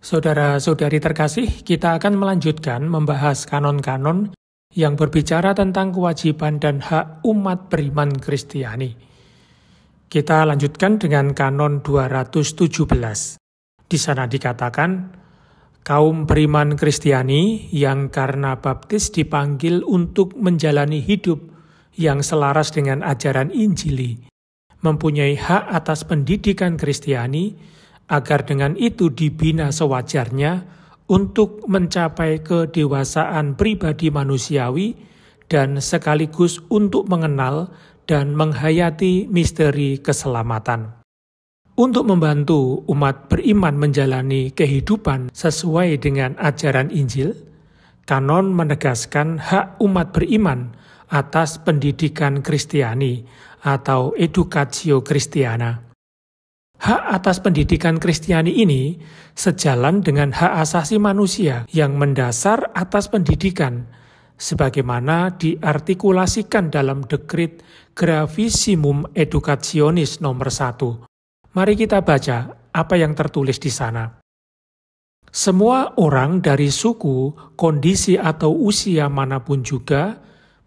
Saudara-saudari terkasih, kita akan melanjutkan membahas kanon-kanon yang berbicara tentang kewajiban dan hak umat beriman Kristiani. Kita lanjutkan dengan kanon 217. Di sana dikatakan, kaum beriman Kristiani yang karena baptis dipanggil untuk menjalani hidup yang selaras dengan ajaran Injili, mempunyai hak atas pendidikan Kristiani, agar dengan itu dibina sewajarnya untuk mencapai kedewasaan pribadi manusiawi dan sekaligus untuk mengenal dan menghayati misteri keselamatan. Untuk membantu umat beriman menjalani kehidupan sesuai dengan ajaran Injil, kanon menegaskan hak umat beriman atas pendidikan Kristiani atau educatio Christiana. Hak atas pendidikan Kristiani ini sejalan dengan hak asasi manusia yang mendasar atas pendidikan, sebagaimana diartikulasikan dalam dekrit Gravissimum Educationis nomor 1. Mari kita baca apa yang tertulis di sana. Semua orang dari suku, kondisi atau usia manapun juga,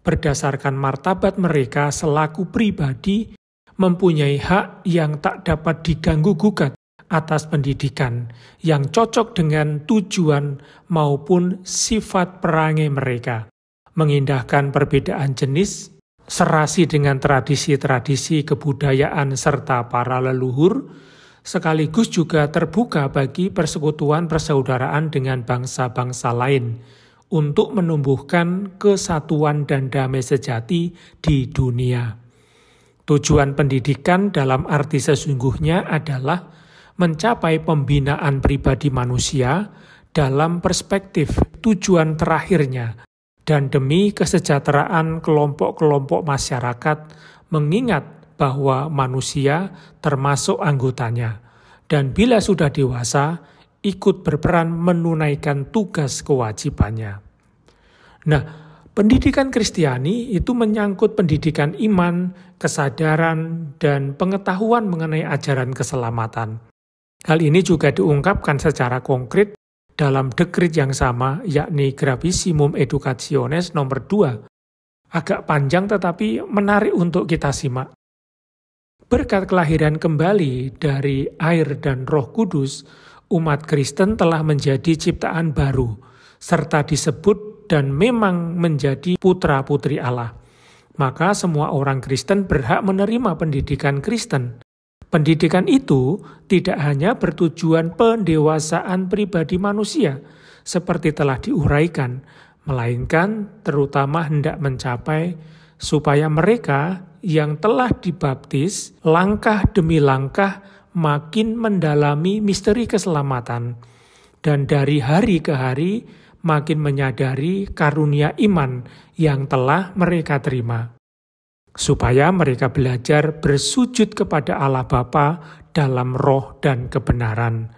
berdasarkan martabat mereka selaku pribadi, mempunyai hak yang tak dapat diganggu-gugat atas pendidikan yang cocok dengan tujuan maupun sifat perangai mereka, mengindahkan perbedaan jenis, serasi dengan tradisi-tradisi kebudayaan serta para leluhur, sekaligus juga terbuka bagi persekutuan persaudaraan dengan bangsa-bangsa lain untuk menumbuhkan kesatuan dan damai sejati di dunia. Tujuan pendidikan dalam arti sesungguhnya adalah mencapai pembinaan pribadi manusia dalam perspektif tujuan terakhirnya dan demi kesejahteraan kelompok-kelompok masyarakat, mengingat bahwa manusia termasuk anggotanya dan bila sudah dewasa ikut berperan menunaikan tugas kewajibannya. Nah, pendidikan Kristiani itu menyangkut pendidikan iman, kesadaran, dan pengetahuan mengenai ajaran keselamatan. Hal ini juga diungkapkan secara konkret dalam dekrit yang sama, yakni Gravissimum Educationis nomor 2. Agak panjang tetapi menarik untuk kita simak. Berkat kelahiran kembali dari air dan Roh Kudus, umat Kristen telah menjadi ciptaan baru, serta disebut dan memang menjadi putra-putri Allah. Maka semua orang Kristen berhak menerima pendidikan Kristen. Pendidikan itu tidak hanya bertujuan pendewasaan pribadi manusia, seperti telah diuraikan, melainkan terutama hendak mencapai supaya mereka yang telah dibaptis langkah demi langkah makin mendalami misteri keselamatan, dan dari hari ke hari makin menyadari karunia iman yang telah mereka terima, supaya mereka belajar bersujud kepada Allah Bapa dalam roh dan kebenaran,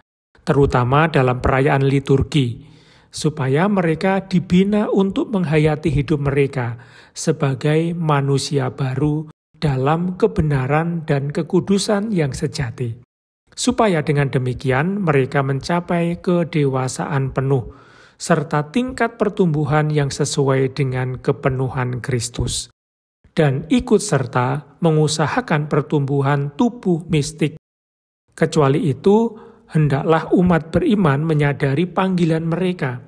terutama dalam perayaan liturgi, supaya mereka dibina untuk menghayati hidup mereka sebagai manusia baru dalam kebenaran dan kekudusan yang sejati, supaya dengan demikian mereka mencapai kedewasaan penuh, serta tingkat pertumbuhan yang sesuai dengan kepenuhan Kristus, dan ikut serta mengusahakan pertumbuhan tubuh mistik. Kecuali itu, hendaklah umat beriman menyadari panggilan mereka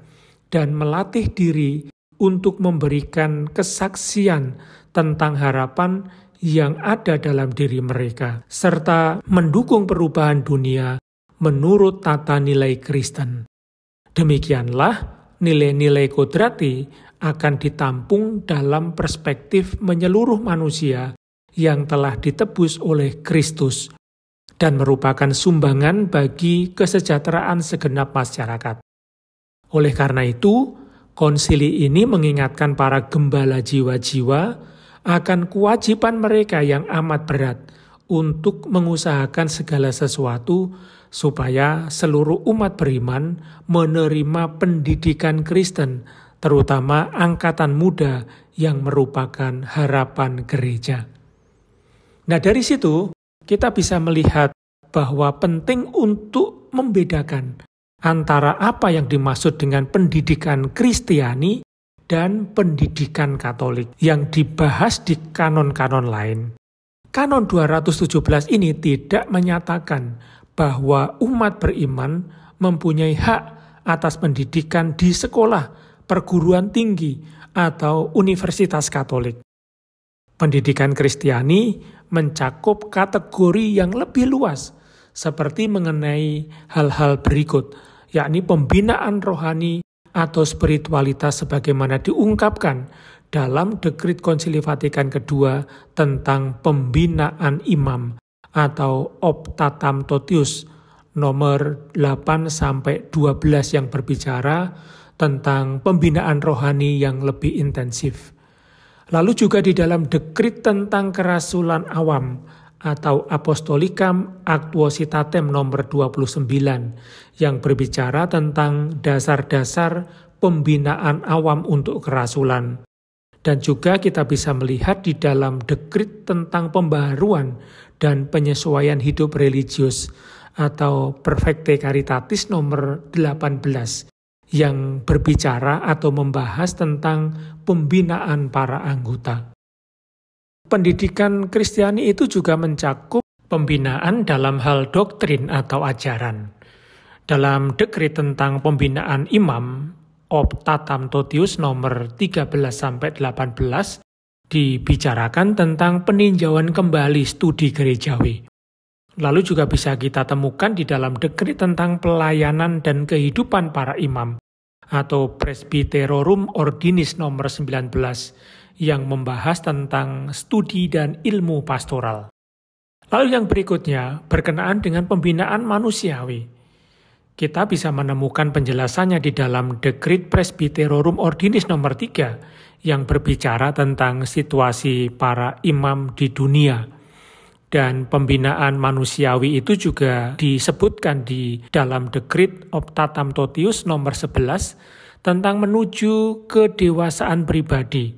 dan melatih diri untuk memberikan kesaksian tentang harapan yang ada dalam diri mereka, serta mendukung perubahan dunia menurut tata nilai Kristen. Demikianlah nilai-nilai kodrati akan ditampung dalam perspektif menyeluruh manusia yang telah ditebus oleh Kristus dan merupakan sumbangan bagi kesejahteraan segenap masyarakat. Oleh karena itu, konsili ini mengingatkan para gembala jiwa-jiwa akan kewajiban mereka yang amat berat untuk mengusahakan segala sesuatu supaya seluruh umat beriman menerima pendidikan Kristen, terutama angkatan muda yang merupakan harapan gereja. Nah, dari situ kita bisa melihat bahwa penting untuk membedakan antara apa yang dimaksud dengan pendidikan Kristiani dan pendidikan Katolik yang dibahas di kanon-kanon lain. Kanon 217 ini tidak menyatakan bahwa umat beriman mempunyai hak atas pendidikan di sekolah, perguruan tinggi, atau universitas Katolik. Pendidikan Kristiani mencakup kategori yang lebih luas, seperti mengenai hal-hal berikut, yakni pembinaan rohani atau spiritualitas sebagaimana diungkapkan dalam Dekrit Konsili Vatikan II tentang pembinaan imam atau Optatam Totius nomor 8-12 yang berbicara tentang pembinaan rohani yang lebih intensif. Lalu juga di dalam Dekrit tentang kerasulan awam atau Apostolicam Actuositatem nomor 29 yang berbicara tentang dasar-dasar pembinaan awam untuk kerasulan. Dan juga kita bisa melihat di dalam Dekrit tentang pembaharuan dan penyesuaian hidup religius atau Perfecte Caritatis nomor 18 yang berbicara atau membahas tentang pembinaan para anggota. Pendidikan Kristiani itu juga mencakup pembinaan dalam hal doktrin atau ajaran. Dalam Dekrit tentang pembinaan imam, Optatam Totius nomor 13-18 dibicarakan tentang peninjauan kembali studi gerejawi. Lalu juga bisa kita temukan di dalam Dekrit tentang pelayanan dan kehidupan para imam atau Presbyterorum Ordinis nomor 19 yang membahas tentang studi dan ilmu pastoral. Lalu yang berikutnya berkenaan dengan pembinaan manusiawi. Kita bisa menemukan penjelasannya di dalam Dekrit Presbyterorum Ordinis nomor 3 yang berbicara tentang situasi para imam di dunia. Dan pembinaan manusiawi itu juga disebutkan di dalam Dekrit Optatam Totius nomor 11 tentang menuju kedewasaan pribadi.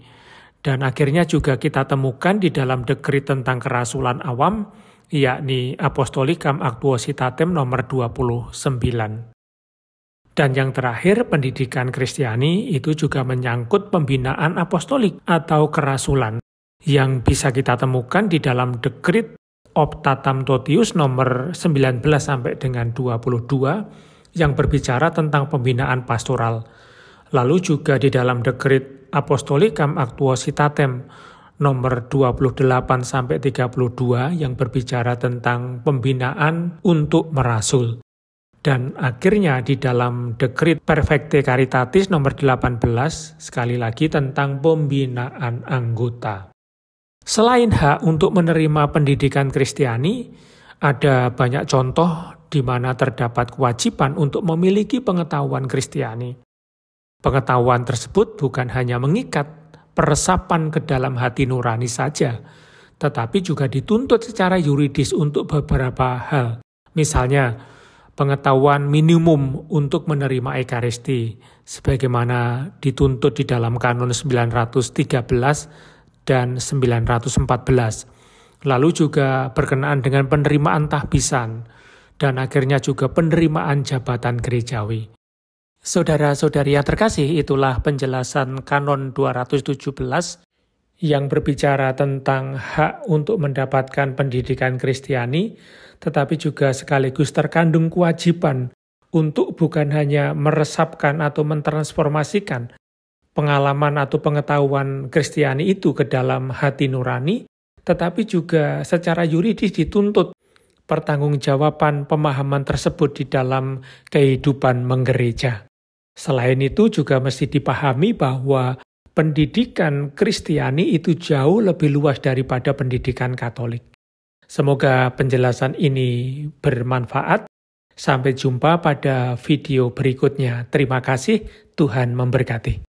Dan akhirnya juga kita temukan di dalam Dekrit tentang kerasulan awam, yakni Apostolicam Actuositatem nomor 29. Dan yang terakhir, pendidikan Kristiani itu juga menyangkut pembinaan apostolik atau kerasulan yang bisa kita temukan di dalam Dekrit Optatam Totius nomor 19 sampai dengan 22 yang berbicara tentang pembinaan pastoral. Lalu juga di dalam Dekrit Apostolicam Actuositatem nomor 28 sampai 32 yang berbicara tentang pembinaan untuk merasul. Dan akhirnya di dalam Dekrit Perfecte Caritatis nomor 18 sekali lagi tentang pembinaan anggota. Selain hak untuk menerima pendidikan Kristiani, ada banyak contoh di mana terdapat kewajiban untuk memiliki pengetahuan Kristiani. Pengetahuan tersebut bukan hanya mengikat peresapan ke dalam hati nurani saja, tetapi juga dituntut secara yuridis untuk beberapa hal. Misalnya, pengetahuan minimum untuk menerima Ekaristi, sebagaimana dituntut di dalam Kanon 913 dan 914. Lalu juga berkenaan dengan penerimaan tahbisan, dan akhirnya juga penerimaan jabatan gerejawi. Saudara-saudari yang terkasih, itulah penjelasan Kanon 217 yang berbicara tentang hak untuk mendapatkan pendidikan Kristiani, tetapi juga sekaligus terkandung kewajiban untuk bukan hanya meresapkan atau mentransformasikan pengalaman atau pengetahuan Kristiani itu ke dalam hati nurani, tetapi juga secara yuridis dituntut pertanggungjawaban pemahaman tersebut di dalam kehidupan menggereja. Selain itu juga mesti dipahami bahwa pendidikan Kristiani itu jauh lebih luas daripada pendidikan Katolik. Semoga penjelasan ini bermanfaat. Sampai jumpa pada video berikutnya. Terima kasih, Tuhan memberkati.